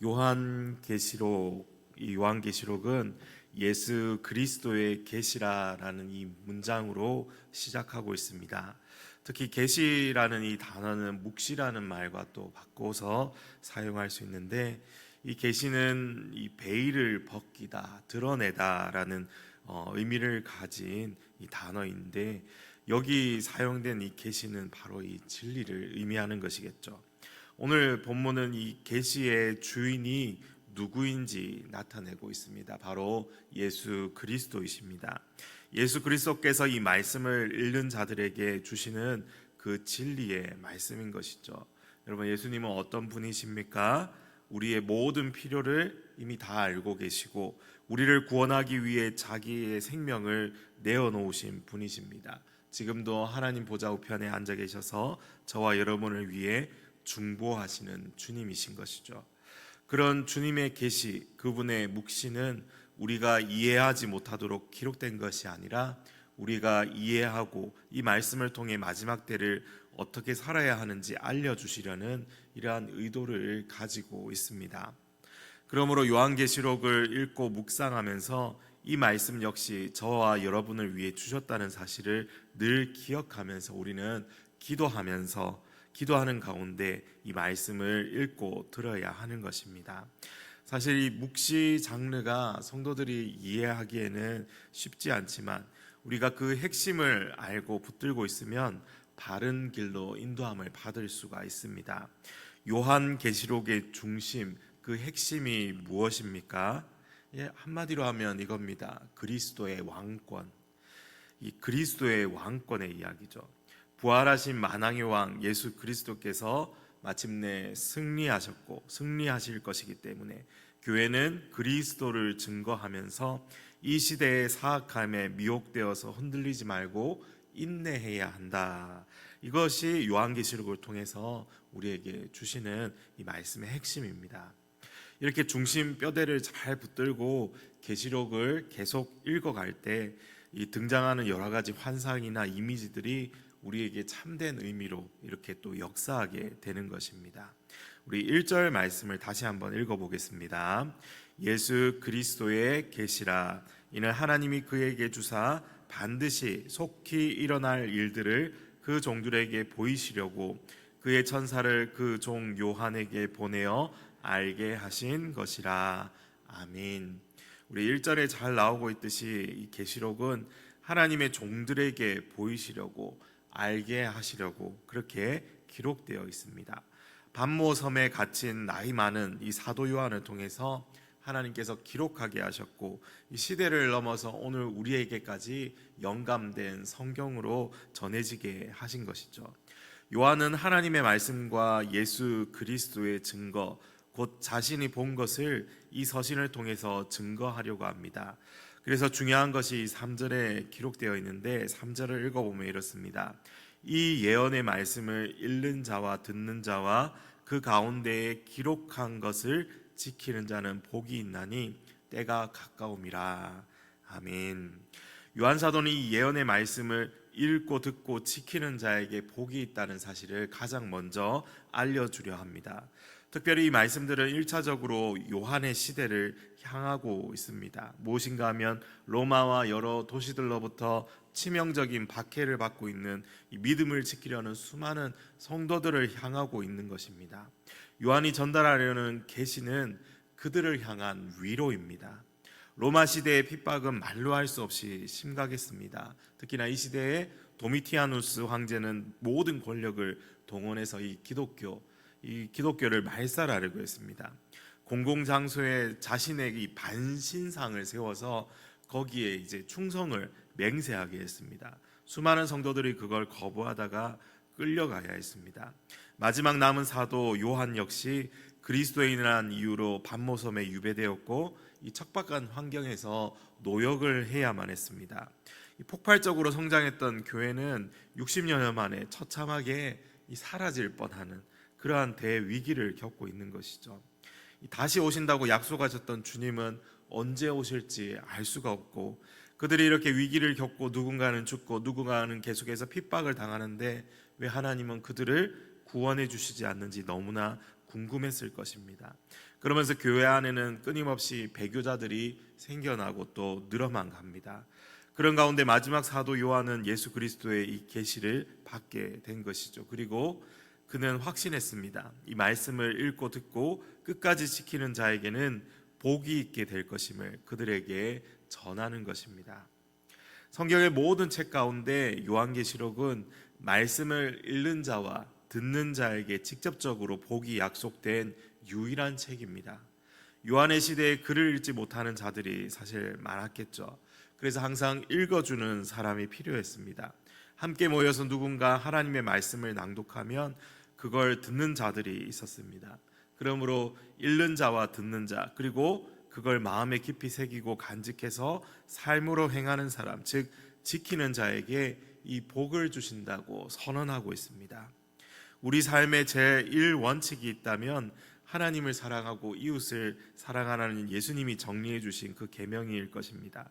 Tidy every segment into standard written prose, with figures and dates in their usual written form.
이 요한계시록은 예수 그리스도의 계시라라는 이 문장으로 시작하고 있습니다. 특히 계시라는 이 단어는 묵시라는 말과 또 바꿔서 사용할 수 있는데, 이 계시는 이 베일을 벗기다, 드러내다라는 의미를 가진 이 단어인데, 여기 사용된 이 계시는 바로 이 진리를 의미하는 것이겠죠. 오늘 본문은 이 계시의 주인이 누구인지 나타내고 있습니다. 바로 예수 그리스도이십니다. 예수 그리스도께서 이 말씀을 읽는 자들에게 주시는 그 진리의 말씀인 것이죠. 여러분, 예수님은 어떤 분이십니까? 우리의 모든 필요를 이미 다 알고 계시고 우리를 구원하기 위해 자기의 생명을 내어놓으신 분이십니다. 지금도 하나님 보좌 우편에 앉아 계셔서 저와 여러분을 위해 중보하시는 주님이신 것이죠. 그런 주님의 계시, 그분의 묵시는 우리가 이해하지 못하도록 기록된 것이 아니라 우리가 이해하고 이 말씀을 통해 마지막 때를 어떻게 살아야 하는지 알려주시려는 이러한 의도를 가지고 있습니다. 그러므로 요한계시록을 읽고 묵상하면서 이 말씀 역시 저와 여러분을 위해 주셨다는 사실을 늘 기억하면서 우리는 기도하는 가운데 이 말씀을 읽고 들어야 하는 것입니다. 사실 이 묵시 장르가 성도들이 이해하기에는 쉽지 않지만 우리가 그 핵심을 알고 붙들고 있으면 바른 길로 인도함을 받을 수가 있습니다. 요한계시록의 중심, 그 핵심이 무엇입니까? 한마디로 하면 이겁니다. 그리스도의 왕권. 이 그리스도의 왕권의 이야기죠. 부활하신 만왕의 왕 예수 그리스도께서 마침내 승리하셨고 승리하실 것이기 때문에 교회는 그리스도를 증거하면서 이 시대의 사악함에 미혹되어서 흔들리지 말고 인내해야 한다. 이것이 요한계시록을 통해서 우리에게 주시는 이 말씀의 핵심입니다. 이렇게 중심 뼈대를 잘 붙들고 계시록을 계속 읽어갈 때 이 등장하는 여러 가지 환상이나 이미지들이 우리에게 참된 의미로 이렇게 또 역사하게 되는 것입니다. 우리 1절 말씀을 다시 한번 읽어보겠습니다. 예수 그리스도의 계시라. 이는 하나님이 그에게 주사 반드시 속히 일어날 일들을 그 종들에게 보이시려고 그의 천사를 그 종 요한에게 보내어 알게 하신 것이라. 아멘. 우리 1절에 잘 나오고 있듯이 이 계시록은 하나님의 종들에게 보이시려고 알게 하시려고 그렇게 기록되어 있습니다. 반모 섬에 갇힌 나이 많은 이 사도 요한을 통해서 하나님께서 기록하게 하셨고 이 시대를 넘어서 오늘 우리에게까지 영감된 성경으로 전해지게 하신 것이죠. 요한은 하나님의 말씀과 예수 그리스도의 증거, 곧 자신이 본 것을 이 서신을 통해서 증거하려고 합니다. 그래서 중요한 것이 3절에 기록되어 있는데 3절을 읽어보면 이렇습니다. 이 예언의 말씀을 읽는 자와 듣는 자와 그 가운데에 기록한 것을 지키는 자는 복이 있나니 때가 가까움이라. 아멘. 요한 사도는 이 예언의 말씀을 읽고 듣고 지키는 자에게 복이 있다는 사실을 가장 먼저 알려주려 합니다. 특별히 이 말씀들은 1차적으로 요한의 시대를 향하고 있습니다. 무엇인가 하면 로마와 여러 도시들로부터 치명적인 박해를 받고 있는 이 믿음을 지키려는 수많은 성도들을 향하고 있는 것입니다. 요한이 전달하려는 계시는 그들을 향한 위로입니다. 로마 시대의 핍박은 말로 할 수 없이 심각했습니다. 특히나 이 시대에 도미티아누스 황제는 모든 권력을 동원해서 이 기독교를 말살하려고 했습니다. 공공장소에 자신의 이 반신상을 세워서 거기에 이제 충성을 맹세하게 했습니다. 수많은 성도들이 그걸 거부하다가 끌려가야 했습니다. 마지막 남은 사도 요한 역시 그리스도인이라는 이유로 반모섬에 유배되었고 이 척박한 환경에서 노역을 해야만 했습니다. 폭발적으로 성장했던 교회는 60년여 만에 처참하게 사라질 뻔하는 그러한 대위기를 겪고 있는 것이죠. 다시 오신다고 약속하셨던 주님은 언제 오실지 알 수가 없고 그들이 이렇게 위기를 겪고 누군가는 죽고 누군가는 계속해서 핍박을 당하는데 왜 하나님은 그들을 구원해 주시지 않는지 너무나 궁금했을 것입니다. 그러면서 교회 안에는 끊임없이 배교자들이 생겨나고 또 늘어만 갑니다. 그런 가운데 마지막 사도 요한은 예수 그리스도의 이 계시를 받게 된 것이죠. 그리고 그는 확신했습니다. 이 말씀을 읽고 듣고 끝까지 지키는 자에게는 복이 있게 될 것임을 그들에게 전하는 것입니다. 성경의 모든 책 가운데 요한계시록은 말씀을 읽는 자와 듣는 자에게 직접적으로 복이 약속된 유일한 책입니다. 요한의 시대에 글을 읽지 못하는 자들이 사실 많았겠죠. 그래서 항상 읽어주는 사람이 필요했습니다. 함께 모여서 누군가 하나님의 말씀을 낭독하면 그걸 듣는 자들이 있었습니다. 그러므로 읽는 자와 듣는 자, 그리고 그걸 마음에 깊이 새기고 간직해서 삶으로 행하는 사람, 즉 지키는 자에게 이 복을 주신다고 선언하고 있습니다. 우리 삶의 제1원칙이 있다면 하나님을 사랑하고 이웃을 사랑하라는 예수님이 정리해 주신 그 계명일 것입니다.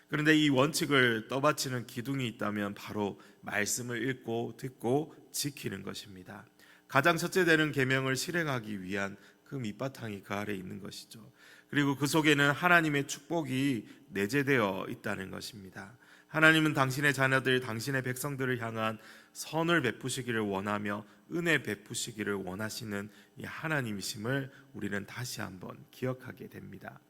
그런데 이 원칙을 떠받치는 기둥이 있다면 바로 말씀을 읽고 듣고 지키는 것입니다. 가장 첫째 되는 계명을 실행하기 위한 그 밑바탕이 그 아래에 있는 것이죠. 그리고 그 속에는 하나님의 축복이 내재되어 있다는 것입니다. 하나님은 당신의 자녀들, 당신의 백성들을 향한 선을 베푸시기를 원하며 은혜 베푸시기를 원하시는 이 하나님이심을 우리는 다시 한번 기억하게 됩니다.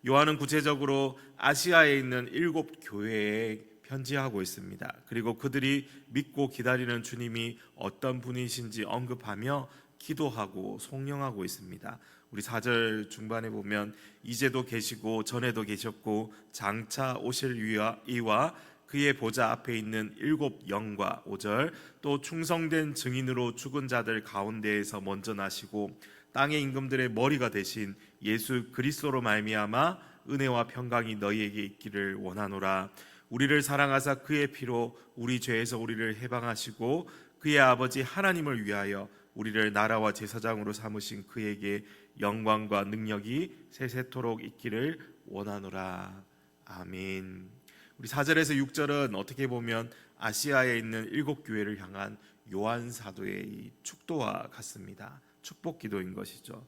요한은 구체적으로 아시아에 있는 7 교회에 편지하고 있습니다. 그리고 그들이 믿고 기다리는 주님이 어떤 분이신지 언급하며 기도하고 송영하고 있습니다. 우리 4절 중반에 보면 이제도 계시고 전에도 계셨고 장차 오실 이와 그의 보좌 앞에 있는 7 영과 5절 또 충성된 증인으로 죽은 자들 가운데에서 먼저 나시고 땅의 임금들의 머리가 되신 예수 그리스도로 말미암아 은혜와 평강이 너희에게 있기를 원하노라. 우리를 사랑하사 그의 피로 우리 죄에서 우리를 해방하시고 그의 아버지 하나님을 위하여 우리를 나라와 제사장으로 삼으신 그에게 영광과 능력이 세세토록 있기를 원하노라. 아멘. 우리 4절에서 6절은 어떻게 보면 아시아에 있는 7 교회를 향한 요한 사도의 축도와 같습니다. 축복 기도인 것이죠.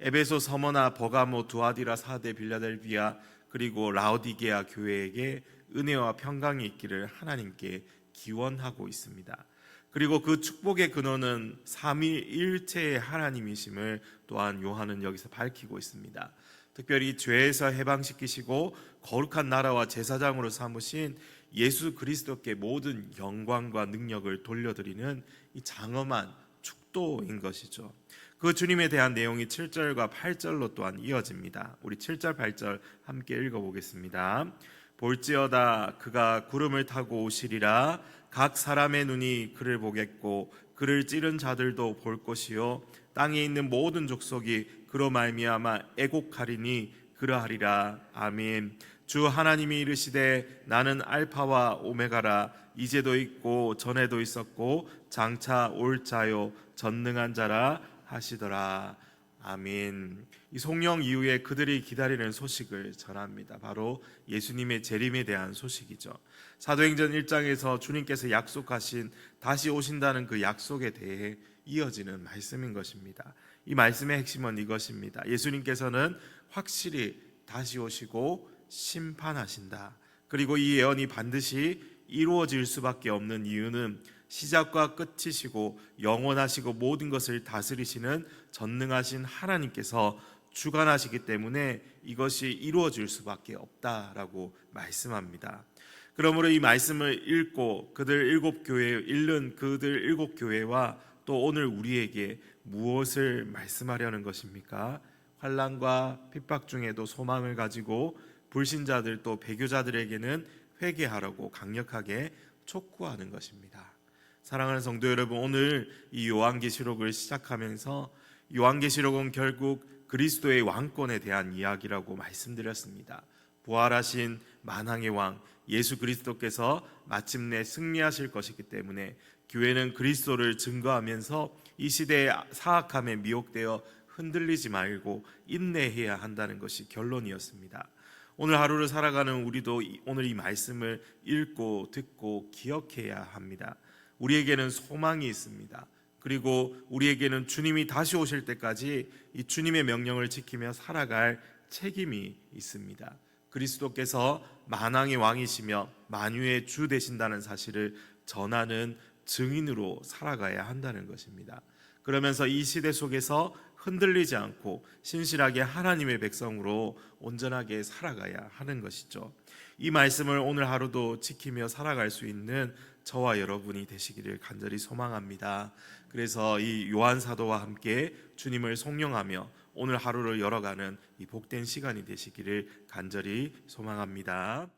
에베소, 서머나, 버가모, 두아디라, 사데, 빌라델비아 그리고 라오디게아 교회에게 은혜와 평강이 있기를 하나님께 기원하고 있습니다. 그리고 그 축복의 근원은 삼위일체의 하나님이심을 또한 요한은 여기서 밝히고 있습니다. 특별히 죄에서 해방시키시고 거룩한 나라와 제사장으로 삼으신 예수 그리스도께 모든 영광과 능력을 돌려드리는 이 장엄한 축도인 것이죠. 그 주님에 대한 내용이 7절과 8절로 또한 이어집니다. 우리 7절 8절 함께 읽어보겠습니다. 볼지어다 그가 구름을 타고 오시리라. 각 사람의 눈이 그를 보겠고 그를 찌른 자들도 볼 것이요 땅에 있는 모든 족속이 그로 말미암아 애곡하리니 그러하리라. 아멘. 주 하나님이 이르시되 나는 알파와 오메가라. 이제도 있고 전에도 있었고 장차 올 자요 전능한 자라 하시더라. 아멘. 이 송영 이후에 그들이 기다리는 소식을 전합니다. 바로 예수님의 재림에 대한 소식이죠. 사도행전 1장에서 주님께서 약속하신 다시 오신다는 그 약속에 대해 이어지는 말씀인 것입니다. 이 말씀의 핵심은 이것입니다. 예수님께서는 확실히 다시 오시고 심판하신다. 그리고 이 예언이 반드시 이루어질 수밖에 없는 이유는 시작과 끝이시고 영원하시고 모든 것을 다스리시는 전능하신 하나님께서 주관하시기 때문에 이것이 이루어질 수밖에 없다라고 말씀합니다. 그러므로 이 말씀을 읽고 그들 7 교회에 읽는 그들 7 교회와 또 오늘 우리에게 무엇을 말씀하려는 것입니까? 환난과 핍박 중에도 소망을 가지고 불신자들 또 배교자들에게는 회개하라고 강력하게 촉구하는 것입니다. 사랑하는 성도 여러분, 오늘 이 요한계시록을 시작하면서 요한계시록은 결국 그리스도의 왕권에 대한 이야기라고 말씀드렸습니다. 부활하신 만왕의 왕 예수 그리스도께서 마침내 승리하실 것이기 때문에 교회는 그리스도를 증거하면서 이 시대의 사악함에 미혹되어 흔들리지 말고 인내해야 한다는 것이 결론이었습니다. 오늘 하루를 살아가는 우리도 오늘 이 말씀을 읽고 듣고 기억해야 합니다. 우리에게는 소망이 있습니다. 그리고 우리에게는 주님이 다시 오실 때까지 이 주님의 명령을 지키며 살아갈 책임이 있습니다. 그리스도께서 만왕의 왕이시며 만유의 주 되신다는 사실을 전하는 증인으로 살아가야 한다는 것입니다. 그러면서 이 시대 속에서 흔들리지 않고 신실하게 하나님의 백성으로 온전하게 살아가야 하는 것이죠. 이 말씀을 오늘 하루도 지키며 살아갈 수 있는 저와 여러분이 되시기를 간절히 소망합니다. 그래서 이 요한 사도와 함께 주님을 송영하며 오늘 하루를 열어가는 이 복된 시간이 되시기를 간절히 소망합니다.